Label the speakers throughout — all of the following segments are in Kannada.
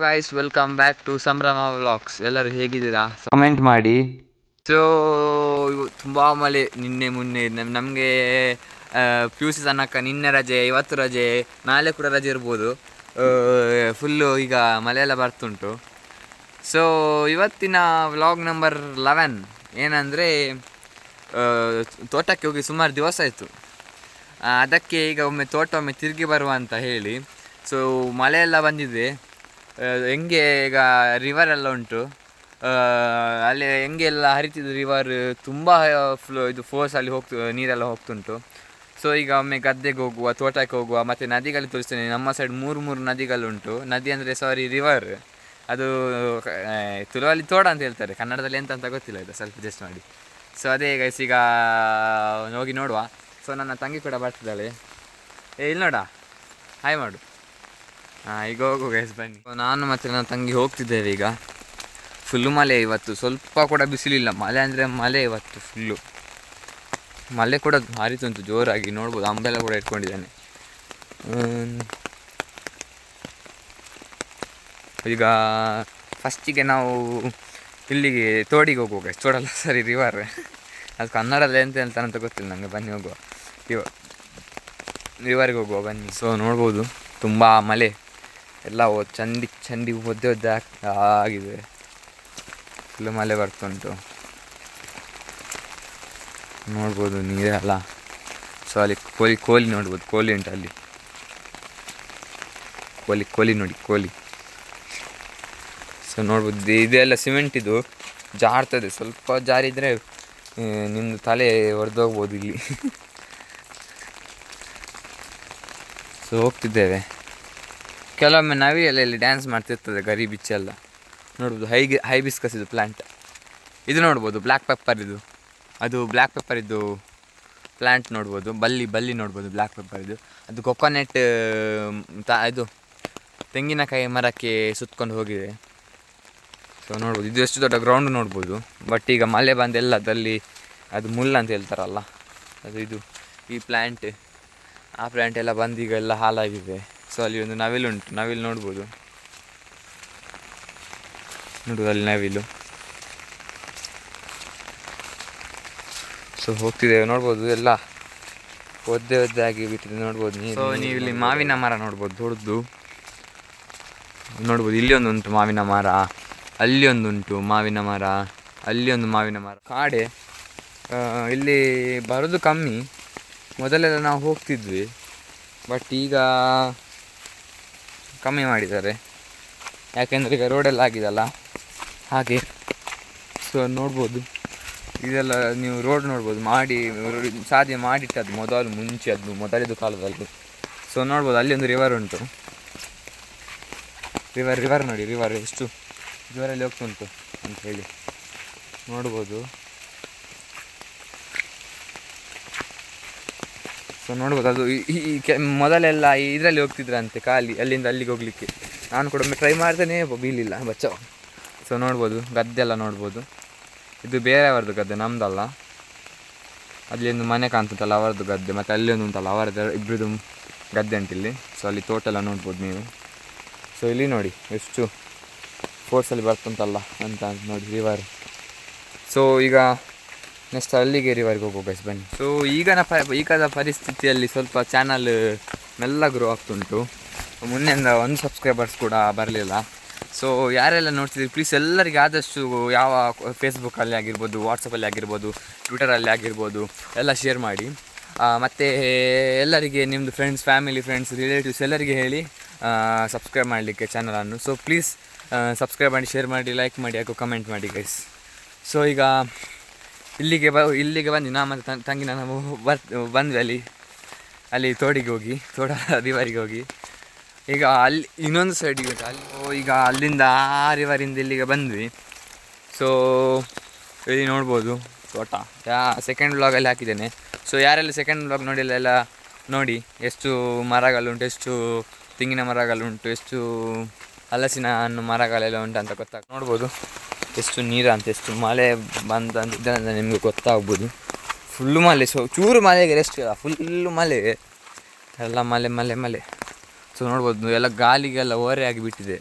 Speaker 1: ಗೈಸ್, ವೆಲ್ಕಮ್ ಬ್ಯಾಕ್ ಟು ಸಂಭ್ರಮ ವ್ಲಾಗ್ಸ್. ಎಲ್ಲರೂ ಹೇಗಿದ್ದೀರಾ? ಕಮೆಂಟ್ ಮಾಡಿ. ಸೊ ತುಂಬ ಮಳೆ ನಿನ್ನೆ ಮೊನ್ನೆ ನಮಗೆ ಪಿ ಯು ಸಿ ತನಕ ನಿನ್ನೆ ರಜೆ, ಇವತ್ತು ರಜೆ, ನಾಳೆ ಕೂಡ ರಜೆ ಇರ್ಬೋದು. ಫುಲ್ಲು ಈಗ ಮಳೆ ಎಲ್ಲ ಬರ್ತುಂಟು. ಸೊ ಇವತ್ತಿನ ವ್ಲಾಗ್ ನಂಬರ್ 11 ಏನಂದರೆ, ತೋಟಕ್ಕೆ ಹೋಗಿ ಸುಮಾರು ದಿವಸ ಆಯಿತು. ಅದಕ್ಕೆ ಈಗ ಒಮ್ಮೆ ತಿರುಗಿ ಬರುವ ಅಂತ ಹೇಳಿ. ಸೊ ಮಳೆ ಎಲ್ಲ ಬಂದಿದೆ. ಹೆಂಗೆ ಈಗ ರಿವರ್ ಎಲ್ಲ ಉಂಟು, ಅಲ್ಲಿ ಹೆಂಗೆಲ್ಲ ಹರಿತಿದ್ದು ರಿವರ್, ತುಂಬ ಇದು ಫೋರ್ಸಲ್ಲಿ ನೀರೆಲ್ಲ ಹೋಗ್ತುಂಟು. ಸೊ ಈಗ ಒಮ್ಮೆ ಗದ್ದೆಗೆ ಹೋಗುವ, ತೋಟಕ್ಕೆ ಹೋಗುವ, ಮತ್ತು ನದಿಗಳು ತೋರಿಸ್ತೇನೆ. ನಮ್ಮ ಸೈಡ್ ಮೂರು ನದಿಗಳುಂಟು. ನದಿ ಅಂದರೆ ರಿವರ್. ಅದು ತುಳುವಲ್ಲಿ ತೋಡ ಅಂತ ಹೇಳ್ತಾರೆ, ಕನ್ನಡದಲ್ಲಿ ಎಂತ ಅಂತ ಗೊತ್ತಿಲ್ಲ, ಇದು ಸ್ವಲ್ಪ ಜಸ್ಟ್ ಮಾಡಿ. ಸೊ ಅದೇ ಗೈಸ್, ಈಗ ಹೋಗಿ ನೋಡುವ. ಸೊ ನನ್ನ ತಂಗಿ ಕೂಡ ಬರ್ತಿದ್ದಾಳೆ. ಇಲ್ಲಿ ನೋಡ, ಹಾಯ್ ಮಾಡು. ಈಗ ಹೋಗು ಗೈಸ್, ಬನ್ನಿ. ನಾನು ಮತ್ತು ನನ್ನ ತಂಗಿ ಹೋಗ್ತಿದ್ದೇವೆ. ಈಗ ಫುಲ್ಲು ಮಳೆ ಇವತ್ತು, ಸ್ವಲ್ಪ ಕೂಡ ಬಿಸಿಲಿಲ್ಲ. ಮಳೆ ಅಂದರೆ ಮಳೆ ಇವತ್ತು ಫುಲ್ಲು. ಮಳೆ ಕೂಡ ಹಾರಿತುಂಟು ಜೋರಾಗಿ, ನೋಡ್ಬೋದು. ಅಂಬೆಲ್ಲ ಕೂಡ ಇಟ್ಕೊಂಡಿದ್ದಾನೆ. ಈಗ ಫಸ್ಟಿಗೆ ನಾವು ಇಲ್ಲಿಗೆ ತೋಡಿಗೆ ಹೋಗುವ ಗೈಸ್. ತೋಡಲ್ಲ, ರಿವರ್. ಅದು ಕನ್ನಡದಲ್ಲಿ ಎಂತ ಅಂತ ಗೊತ್ತಿಲ್ಲ ನನಗೆ. ಬನ್ನಿ ಹೋಗುವ, ರಿವರ್ಗೆ ಹೋಗುವ ಬನ್ನಿ. ಸೊ ನೋಡ್ಬೋದು, ತುಂಬ ಮಳೆ ಎಲ್ಲ ಚಂಡಿ ಒದ್ದೆ ಆಗಿದೆ. ಫುಲ್ಲು ಮಳೆ ಬರ್ತುಂಟು, ನೋಡ್ಬೋದು ನೀರೆಲ್ಲ. ಸೊ ಅಲ್ಲಿ ಕೋಳಿ ನೋಡ್ಬೋದು, ಕೋಳಿ ಉಂಟು ಅಲ್ಲಿ. ಕೋಳಿ ನೋಡಿ, ಕೋಳಿ. ಸೊ ನೋಡ್ಬೋದು, ಇದೆಲ್ಲ ಸಿಮೆಂಟ್, ಇದು ಜಾರ್ತದೆ. ಸ್ವಲ್ಪ ಜಾರಿದರೆ ನಿಮ್ಮದು ತಲೆ ಹೊಡೆದೋಗ್ಬೋದು ಇಲ್ಲಿ. ಸೊ ಹೋಗ್ತಿದ್ದೇವೆ. ಕೆಲವೊಮ್ಮೆ ನವಿಲೆಲ್ಲ ಇಲ್ಲಿ ಡ್ಯಾನ್ಸ್ ಮಾಡ್ತಿರ್ತದೆ, ಗರಿ ಬಿಚ್ಚೆಲ್ಲ ನೋಡ್ಬೋದು. ಹೈಬಿಸ್ಕಸ್ ಇದು ಪ್ಲ್ಯಾಂಟ್. ಇದು ನೋಡ್ಬೋದು, ಬ್ಲ್ಯಾಕ್ ಪೆಪ್ಪರ್. ಅದು ಬ್ಲ್ಯಾಕ್ ಪೆಪ್ಪರ್ ಇದು ಪ್ಲ್ಯಾಂಟ್ ನೋಡ್ಬೋದು. ಬಲ್ಲಿ ನೋಡ್ಬೋದು, ಬ್ಲ್ಯಾಕ್ ಪೆಪ್ಪರ್ ಇದು. ಅದು ಕೊಕೊನೆಟ್ ಇದು ತೆಂಗಿನಕಾಯಿ ಮರಕ್ಕೆ ಸುತ್ಕೊಂಡು ಹೋಗಿದೆ. ಸೊ ನೋಡ್ಬೋದು, ಇದು ಎಷ್ಟು ದೊಡ್ಡ ಗ್ರೌಂಡ್ ನೋಡ್ಬೋದು. ಬಟ್ ಈಗ ಮಳೆ ಬಂದೆಲ್ಲ ಅದಲ್ಲಿ ಅದು ಮುಳ್ಳು ಅಂತ ಹೇಳ್ತಾರಲ್ಲ, ಇದು ಈ ಪ್ಲ್ಯಾಂಟ್, ಆ ಪ್ಲ್ಯಾಂಟ್ ಎಲ್ಲ ಬಂದು ಈಗ ಎಲ್ಲ ಹಾಳಾಗಿದೆ. ಸೊ ಅಲ್ಲಿ ಒಂದು ನವಿಲುಂಟು, ನವಿಲು ನೋಡ್ಬೋದು. ಅಲ್ಲಿ ನವಿಲು. ಸೊ ಹೋಗ್ತಿದ್ದೇವೆ, ನೋಡ್ಬೋದು. ಎಲ್ಲ ಒದ್ದೆ ಆಗಿ ಬಿಟ್ಟಿದೆ, ನೋಡ್ಬೋದು ನೀವು. ಸೊ ನೀವು ಇಲ್ಲಿ ಮಾವಿನ ಮರ ನೋಡ್ಬೋದು, ದೊಡ್ಡದು ನೋಡ್ಬೋದು. ಇಲ್ಲಿ ಒಂದುಂಟು ಮಾವಿನ ಮರ, ಅಲ್ಲಿ ಒಂದುಂಟು ಮಾವಿನ ಮರ, ಅಲ್ಲಿ ಒಂದು ಮಾವಿನ ಮರ. ಕಾಡೆ. ಇಲ್ಲಿ ಬರೋದು ಕಮ್ಮಿ. ಮೊದಲೆಲ್ಲ ನಾವು ಹೋಗ್ತಿದ್ವಿ, ಬಟ್ ಈಗ ಕಮ್ಮಿ ಮಾಡಿದ್ದಾರೆ. ಯಾಕೆಂದರೆ ಈಗ ರೋಡೆಲ್ಲ ಆಗಿದೆಲ್ಲ ಹಾಗೆ. ಸೊ ನೋಡ್ಬೋದು, ಇದೆಲ್ಲ ನೀವು ರೋಡ್ ನೋಡ್ಬೋದು, ಸಾಧ್ಯ ಮಾಡಿಟ್ಟದ್ದು ಮೊದಲಿದ್ದು ಕಾಲದಲ್ಲಿ. ಸೊ ನೋಡ್ಬೋದು, ಅಲ್ಲಿ ಒಂದು ರಿವರ್ ಉಂಟು. ರಿವರ್ ನೋಡಿ, ರಿವರ್ ಎಷ್ಟು ಜೋರಲ್ಲಿ ಹೋಗ್ತುಂಟು ಅಂತ ಹೇಳಿ ನೋಡ್ಬೋದು. ಸೊ ನೋಡ್ಬೋದು, ಅದು ಮೊದಲೆಲ್ಲ ಇದರಲ್ಲಿ ಹೋಗ್ತಿದ್ರಂತೆ, ಖಾಲಿ ಅಲ್ಲಿಂದ ಅಲ್ಲಿಗೆ ಹೋಗಲಿಕ್ಕೆ. ನಾನು ಕೂಡ ಟ್ರೈ ಮಾಡ್ತೇನೆ, ಬೀಳಿಲ್ಲ, ಬಚಾವ್. ಸೊ ನೋಡ್ಬೋದು, ಗದ್ದೆ ಎಲ್ಲ ನೋಡ್ಬೋದು. ಇದು ಬೇರೆಯವ್ರದ್ದು ಗದ್ದೆ, ನಮ್ಮದಲ್ಲ. ಅಲ್ಲಿ ಒಂದು ಮನೆ ಕಾಣ್ತುಂಟಲ್ಲ, ಅವರದ್ದು ಗದ್ದೆ. ಮತ್ತು ಅಲ್ಲಿ ಒಂದು ಉಂಟಲ್ಲ, ಅವರದ್ದು ಇಬ್ಬರದು ಗದ್ದೆ ಉಂಟಿಲ್ಲಿ. ಸೊ ಅಲ್ಲಿ ತೋಟ ಎಲ್ಲ ನೋಡ್ಬೋದು ನೀವು. ಸೊ ಇಲ್ಲಿ ನೋಡಿ, ಎಷ್ಟು ಫೋರ್ಸಲ್ಲಿ ಬರ್ತುಂಟಲ್ಲ ಅಂತ ನೋಡಿ ರಿವರ್. ಸೊ ಈಗ ನೆಕ್ಸ್ಟ್ ಅಲ್ಲಿಗೆ ರಿವರ್ಗೆ ಹೋಗೋ ಗೈಸ್, ಬನ್ನಿ. ಸೊ ಈಗದ ಪರಿಸ್ಥಿತಿಯಲ್ಲಿ ಸ್ವಲ್ಪ ಚಾನಲ್ ಮೆಲ್ಲ ಗ್ರೋ ಆಗ್ತುಂಟು. ಮೊನ್ನೆಯಿಂದ 1 ಸಬ್ಸ್ಕ್ರೈಬರ್ಸ್ ಕೂಡ ಬರಲಿಲ್ಲ. ಸೊ ಯಾರೆಲ್ಲ ನೋಡ್ತಿದ್ದೀರಿ, ಪ್ಲೀಸ್ ಎಲ್ಲರಿಗೆ ಆದಷ್ಟು ಯಾವ ಫೇಸ್ಬುಕ್ಕಲ್ಲಿ ಆಗಿರ್ಬೋದು, ವಾಟ್ಸಪ್ಪಲ್ಲಿ ಆಗಿರ್ಬೋದು, ಟ್ವಿಟರಲ್ಲಿ ಆಗಿರ್ಬೋದು, ಎಲ್ಲ ಶೇರ್ ಮಾಡಿ. ಮತ್ತು ಎಲ್ಲರಿಗೆ ನಿಮ್ಮದು ಫ್ಯಾಮಿಲಿ ಫ್ರೆಂಡ್ಸ್, ರಿಲೇಟಿವ್ಸ್ ಎಲ್ಲರಿಗೆ ಹೇಳಿ ಸಬ್ಸ್ಕ್ರೈಬ್ ಮಾಡಲಿಕ್ಕೆ ಚಾನಲನ್ನು. ಸೊ ಪ್ಲೀಸ್ ಸಬ್ಸ್ಕ್ರೈಬ್ ಮಾಡಿ, ಶೇರ್ ಮಾಡಿ, ಲೈಕ್ ಮಾಡಿ, ಹಾಗೂ ಕಮೆಂಟ್ ಮಾಡಿ ಗೈಸ್. ಸೊ ಈಗ ಇಲ್ಲಿಗೆ ಬಂದು ನಾ ಮತ್ತು ತಂಗಿ ನಾವು ಬಂದ್ವಿ ಅಲ್ಲಿ ತೋಡಿಗೆ ಹೋಗಿ, ತೋಡ ರಿವರಿಗೆ ಹೋಗಿ. ಈಗ ಅಲ್ಲಿ ಇನ್ನೊಂದು ಸೈಡಿಗೆ ಉಂಟು ಅಲ್ಲಿ. ಈಗ ಅಲ್ಲಿಂದ ಆ ರಿವರಿಂದ ಇಲ್ಲಿಗೆ ಬಂದ್ವಿ. ಸೊ ಇಲ್ಲಿ ನೋಡ್ಬೋದು ತೋಟ. ಸೆಕೆಂಡ್ ವ್ಲಾಗಲ್ಲಿ ಹಾಕಿದ್ದೇನೆ. ಸೊ ಯಾರೆಲ್ಲ ಸೆಕೆಂಡ್ ವ್ಲಾಗ್ ನೋಡಿಲ್ಲ ಎಲ್ಲ ನೋಡಿ, ಎಷ್ಟು ಮರಗಳುಂಟು, ಎಷ್ಟು ತೆಂಗಿನ ಮರಗಳುಂಟು, ಎಷ್ಟು ಹಲಸಿನ ಹಣ್ಣು ಮರಗಳೆಲ್ಲ ಉಂಟು ಅಂತ ನೋಡ್ಬೋದು. ಎಷ್ಟು ನೀರು ಅಂತ, ಎಷ್ಟು ಮಳೆ ಬಂದಂತ ನಿಮಗೆ ಗೊತ್ತಾಗ್ಬೋದು. ಫುಲ್ಲು ಮಳೆ. ಸೊ ಚೂರು ಮಳೆಗೆ ರೆಸ್ಟ್ ಇಲ್ಲ, ಫುಲ್ಲು ಮಳೆ, ಎಲ್ಲ ಮಳೆ. ಸೊ ನೋಡ್ಬೋದು, ಎಲ್ಲ ಗಾಲಿಗೆಲ್ಲ ಓರೆ ಆಗಿಬಿಟ್ಟಿದೆ.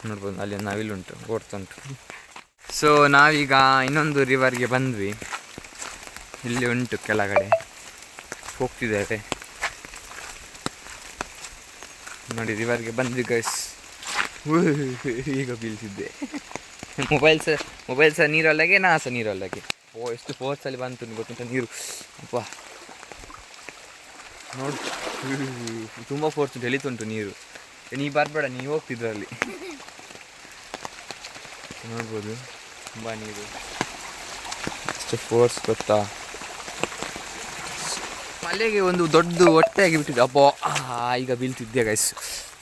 Speaker 1: ನೋಡ್ಬೋದು ಅಲ್ಲಿ ಒಂದು ನವಿಲುಂಟು ಓಡ್ತುಂಟು. ಸೊ ನಾವೀಗ ಇನ್ನೊಂದು ರಿವರ್ಗೆ ಬಂದ್ವಿ. ಇಲ್ಲಿ ಉಂಟು ಕೆಳಗಡೆ ಹೋಗ್ತಿದ್ದಾರೆ ನೋಡಿ. ರಿವರ್ಗೆ ಬಂದ್ವಿ ಗೈಸ್. ಈಗ ಬೀಳ್ತಿದ್ದೆ. ಮೊಬೈಲ್ ಸಹ ನೀರೊಳಗೆ, ನಾ ಸಹ ನೀರೊಳಗೆ. ಓ ಎಷ್ಟು ಫೋರ್ಸಲ್ಲಿ ಬಂತು ಗೊತ್ತುಂಟ ನೀರು. ಅಪ್ಪ ನೋಡಿ ತುಂಬ ಫೋರ್ಸ್ ಉಂಟು, ಎಳಿತುಂಟು ನೀರು. ನೀ ಬರಬೇಡ, ನೀವು ಹೋಗ್ತಿದ್ರು ಅಲ್ಲಿ. ನೋಡ್ಬೋದು ತುಂಬ ನೀರು, ಎಷ್ಟು ಫೋರ್ಸ್ ಗೊತ್ತಾ. ಮಳೆಗೆ ಒಂದು ದೊಡ್ಡ ಹೊಟ್ಟೆಯಾಗಿ ಬಿಟ್ಟಿದೆ. ಅಬ್ಬಾ ಈಗ ಬೀಳ್ತಿದ್ದೆ ಗೈಸ್.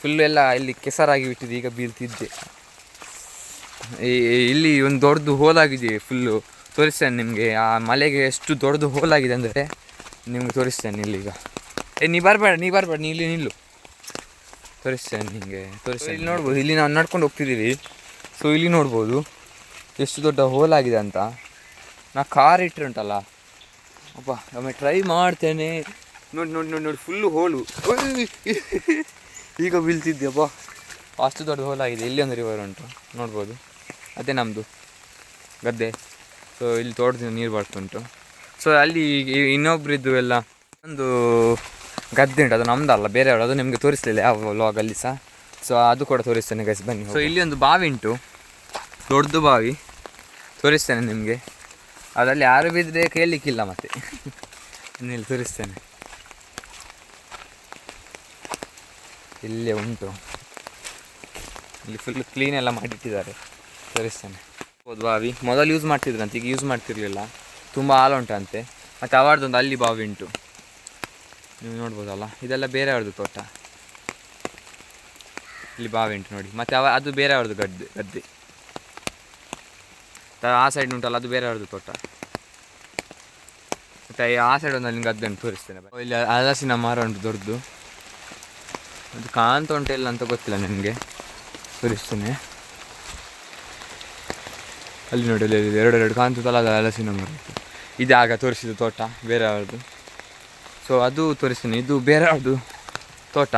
Speaker 1: ಫುಲ್ಲು ಎಲ್ಲ ಇಲ್ಲಿ ಕೆಸರಾಗಿ ಬಿಟ್ಟಿದೆ. ಈಗ ಬೀಳ್ತಿದ್ದೆ. ಇಲ್ಲಿ ಒಂದು ದೊಡ್ಡದು ಹೋಲಾಗಿದೆ ಫುಲ್ಲು. ತೋರಿಸ್ತೇನೆ ನಿಮಗೆ. ಆ ಮಲೆಗೆ ಎಷ್ಟು ದೊಡ್ಡದು ಹೋಲಾಗಿದೆ ಅಂದರೆ ನಿಮ್ಗೆ ತೋರಿಸ್ತೇನೆ ಇಲ್ಲಿಗ. ನೀ ಬರಬೇಡ ನೀ ಇಲ್ಲಿ ನಿಲ್ಲು, ತೋರಿಸ್ತೇನೆ ನಿಮಗೆ, ತೋರಿಸ್ತೇನೆ. ಇಲ್ಲಿ ನೋಡ್ಬೋದು, ಇಲ್ಲಿ ನಾವು ನಡ್ಕೊಂಡು ಹೋಗ್ತಿದ್ದೀವಿ. ಸೊ ಇಲ್ಲಿ ನೋಡ್ಬೋದು ಎಷ್ಟು ದೊಡ್ಡ ಹೋಲಾಗಿದೆ ಅಂತ. ನಾ ಕಾರ್ ಇಟ್ಟರೆ ಉಂಟಲ್ಲ, ಅಪ್ಪ ಒಮ್ಮೆ ಟ್ರೈ ಮಾಡ್ತೇನೆ. ನೋಡಿ ನೋಡಿ ನೋಡಿ ನೋಡಿ ಫುಲ್ಲು ಹೋಲು. ಈಗ ಬೀಳ್ತಿದ್ದೆಪ್ಪ, ಅಷ್ಟು ದೊಡ್ಡ ಹೋಲಾಗಿದೆ. ಇಲ್ಲಿ ಒಂದು ರಿವರ್ ಉಂಟು ನೋಡ್ಬೋದು, ಅದೇ ನಮ್ಮದು ಗದ್ದೆ. ಸೊ ಇಲ್ಲಿ ತೋಟದಿಂದ ನೀರು ಬರ್ತುಂಟು. ಸೊ ಅಲ್ಲಿ ಇನ್ನೊಬ್ರಿದ್ದು ಎಲ್ಲ ಒಂದು ಗದ್ದೆ ಉಂಟು, ಅದು ನಮ್ಮದಲ್ಲ, ಬೇರೆಯವರು. ಅದು ನಿಮಗೆ ತೋರಿಸಲಿಲ್ಲ ಯಾವ ವ್ಲಾಗಲ್ಲಿ ಸಹ. ಸೊ ಅದು ಕೂಡ ತೋರಿಸ್ತೇನೆ ಗೈಸ್, ಬನ್ನಿ. ಸೊ ಇಲ್ಲಿ ಒಂದು ಬಾವಿ ಉಂಟು, ದೊಡ್ಡದು ಬಾವಿ, ತೋರಿಸ್ತೇನೆ ನಿಮಗೆ. ಅದರಲ್ಲಿ ಯಾರು ಬಿದ್ದರೆ ಕೇಳಲಿಕ್ಕಿಲ್ಲ ಮತ್ತೆ. ಇನ್ನೆಲ್ಲಿ ತೋರಿಸ್ತೇನೆ, ಇಲ್ಲೇ ಉಂಟು. ಇಲ್ಲಿ ಫುಲ್ ಕ್ಲೀನ್ ಎಲ್ಲ ಮಾಡಿಟ್ಟಿದ್ದಾರೆ, ತೋರಿಸ್ತೇನೆ. ಹೌದು ಬಾವಿ ಮೊದಲು ಯೂಸ್ ಮಾಡ್ತಿದ್ರಂತೆ, ಈಗ ಯೂಸ್ ಮಾಡ್ತಿರ್ಲಿಲ್ಲ. ತುಂಬ ಹಾಲು ಉಂಟಂತೆ. ಮತ್ತು ಅವರದೊಂದು ಅಲ್ಲಿ ಬಾವಿ ಉಂಟು, ನೀವು ನೋಡ್ಬೋದಲ್ಲ. ಇದೆಲ್ಲ ಬೇರೆಯವ್ರದ್ದು ತೋಟ. ಇಲ್ಲಿ ಬಾವಿ ಉಂಟು ನೋಡಿ. ಮತ್ತು ಅದು ಬೇರೆಯವ್ರದ್ದು ಗದ್ದೆ. ಆ ಸೈಡ್ ಉಂಟಲ್ಲ, ಅದು ಬೇರೆಯವ್ರದ್ದು ತೋಟ. ಮತ್ತು ಆ ಸೈಡ್ ಒಂದು ಅಲ್ಲಿ ಗದ್ದೆ ಉಂಟು, ತೋರಿಸ್ತೇನೆ. ಇಲ್ಲಿ ಹಲಸಿನ ಮರ ಉಂಟು ದೊಡ್ಡದು. ಅದು ಕಾಣ್ತಾ ಉಂಟು ಇಲ್ಲ ಅಂತ ಗೊತ್ತಿಲ್ಲ ನಿಮಗೆ, ತೋರಿಸ್ತೇನೆ. ಅಲ್ಲಿ ನೋಡಿ, ಅಲ್ಲಿ ಎರಡು ಕಾಣ್ತದಲ್ಲ, ಅದು ಹಲಸಿನ ಮರ. ಇದು ಆಗ ತೋರಿಸಿದ ತೋಟ ಬೇರೆಯವ್ರದ್ದು. ಸೊ ಅದು ತೋರಿಸ್ತೇನೆ, ಇದು ಬೇರೆಯವ್ರದ್ದು ತೋಟ.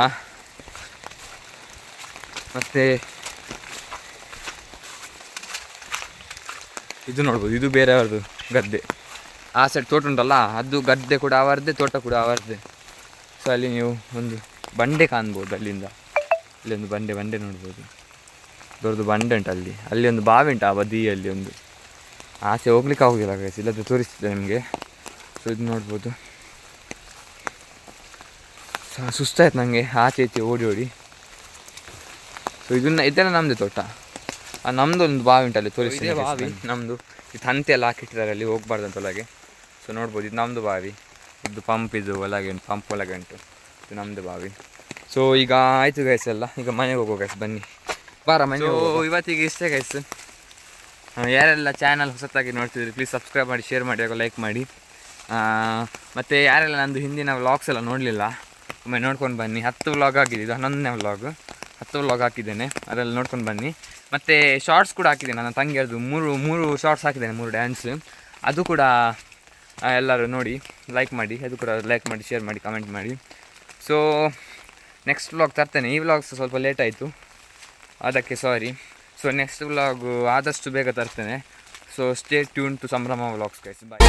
Speaker 1: ಮತ್ತು ಇದು ನೋಡ್ಬೋದು, ಇದು ಬೇರೆಯವ್ರದ್ದು ಗದ್ದೆ. ಆ ಸೈಡ್ ತೋಟ ಉಂಟಲ್ಲ, ಅದು ಗದ್ದೆ ಕೂಡ ಅವರದ್ದೇ, ತೋಟ ಕೂಡ ಅವರದ್ದೇ. ಸೊ ಅಲ್ಲಿ ನೀವು ಒಂದು ಬಂಡೆ ಕಾಣ್ಬೋದು ಅಲ್ಲಿಂದ. ಇಲ್ಲಿ ಒಂದು ಬಂಡೆ ನೋಡ್ಬೋದು, ದೊಡ್ಡದು ಬಂಡೆ ಉಂಟು ಅಲ್ಲಿ. ಅಲ್ಲಿ ಒಂದು ಬಾವಿ ಉಂಟು ಆ ಬದಿಯಲ್ಲಿ ಒಂದು. ಆಚೆ ಹೋಗ್ಲಿಕ್ಕೆ ಆಗೋದಿಲ್ಲ ಗೈಸ್, ಇಲ್ಲದ್ದು ತೋರಿಸ್ತಿದ್ದೆ ನಿಮಗೆ. ಸೊ ಇದು ನೋಡ್ಬೋದು. ಸುಸ್ತಾಯ್ತು ನನಗೆ ಆಚೆ ಈಚೆ ಓಡಿ. ಸೊ ಇದೆಲ್ಲ ನಮ್ಮದೇ ತೋಟ. ನಮ್ಮದು ಒಂದು ಬಾವಿ ಉಂಟು ಅಲ್ಲಿ, ತೋರಿಸ್ತೀನಿ ಬಾವಿ ನಮ್ಮದು. ಇದು ಹಂತೆ ಎಲ್ಲ ಹಾಕಿಟ್ಟಿದ್ದಾರೆ ಅಲ್ಲಿ, ಹೋಗ್ಬಾರ್ದಂತ ಒಳಗೆ. ಸೊ ನೋಡ್ಬೋದು, ಇದು ನಮ್ಮದು ಬಾವಿ. ಇದು ಪಂಪ್, ಇದು ಒಳಗೆ ಉಂಟು, ಪಂಪ್ ಒಳಗೆ ಉಂಟು. ಇದು ನಮ್ಮದು ಬಾವಿ. ಸೊ ಈಗ ಆಯಿತು ಗೈಸ್ ಎಲ್ಲ, ಈಗ ಮನೆಗೆ ಹೋಗೋ ಗೈಸ್, ಬನ್ನಿ ಬಾರ ಮನೆ. ಇವತ್ತಿಗೆ ಇಷ್ಟೇ ಗೈಸ್. ಯಾರೆಲ್ಲ ಚಾನಲ್ ಹೊಸತಾಗಿ ನೋಡ್ತಿದ್ರಿ ಪ್ಲೀಸ್ ಸಬ್ಸ್ಕ್ರೈಬ್ ಮಾಡಿ, ಶೇರ್ ಮಾಡಿ, ಹಾಗೂ ಲೈಕ್ ಮಾಡಿ. ಮತ್ತು ಯಾರೆಲ್ಲ ನಂದು ಹಿಂದಿನ ವ್ಲಾಗ್ಸ್ ಎಲ್ಲ ನೋಡಲಿಲ್ಲ, ಒಮ್ಮೆ ನೋಡ್ಕೊಂಡು ಬನ್ನಿ. 10 ವ್ಲಾಗ್ ಆಗಿದೆ, ಇದು 11ನೇ ವ್ಲಾಗ್. 10 ವ್ಲಾಗ್ ಹಾಕಿದ್ದೇನೆ, ಅದೆಲ್ಲ ನೋಡ್ಕೊಂಡು ಬನ್ನಿ. ಮತ್ತು ಶಾರ್ಟ್ಸ್ ಕೂಡ ಹಾಕಿದ್ದೇನೆ, ನನ್ನ ತಂಗಿಯರ್ದು ಮೂರು ಶಾರ್ಟ್ಸ್ ಹಾಕಿದ್ದೇನೆ, 3 ಡ್ಯಾನ್ಸ್. ಅದು ಕೂಡ ಎಲ್ಲರೂ ನೋಡಿ, ಲೈಕ್ ಮಾಡಿ. ಅದು ಕೂಡ ಲೈಕ್ ಮಾಡಿ, ಶೇರ್ ಮಾಡಿ, ಕಮೆಂಟ್ ಮಾಡಿ. ಸೊ ನೆಕ್ಸ್ಟ್ ವ್ಲಾಗ್ ತರ್ತೇನೆ. ಈ ವ್ಲಾಗ್ಸ್ ಸ್ವಲ್ಪ ಲೇಟ್ ಆಯಿತು, ಅದಕ್ಕೆ ಸಾರಿ. ಸೊ ನೆಕ್ಸ್ಟ್ ವ್ಲಾಗು ಆದಷ್ಟು ಬೇಗ ತರ್ತೇನೆ. ಸೊ ಸ್ಟೇ ಟ್ಯೂನ್ ಟು ಸಂಭ್ರಮ ವ್ಲಾಗ್ಸ್ ಗೈಸ್. ಬಾಯ್.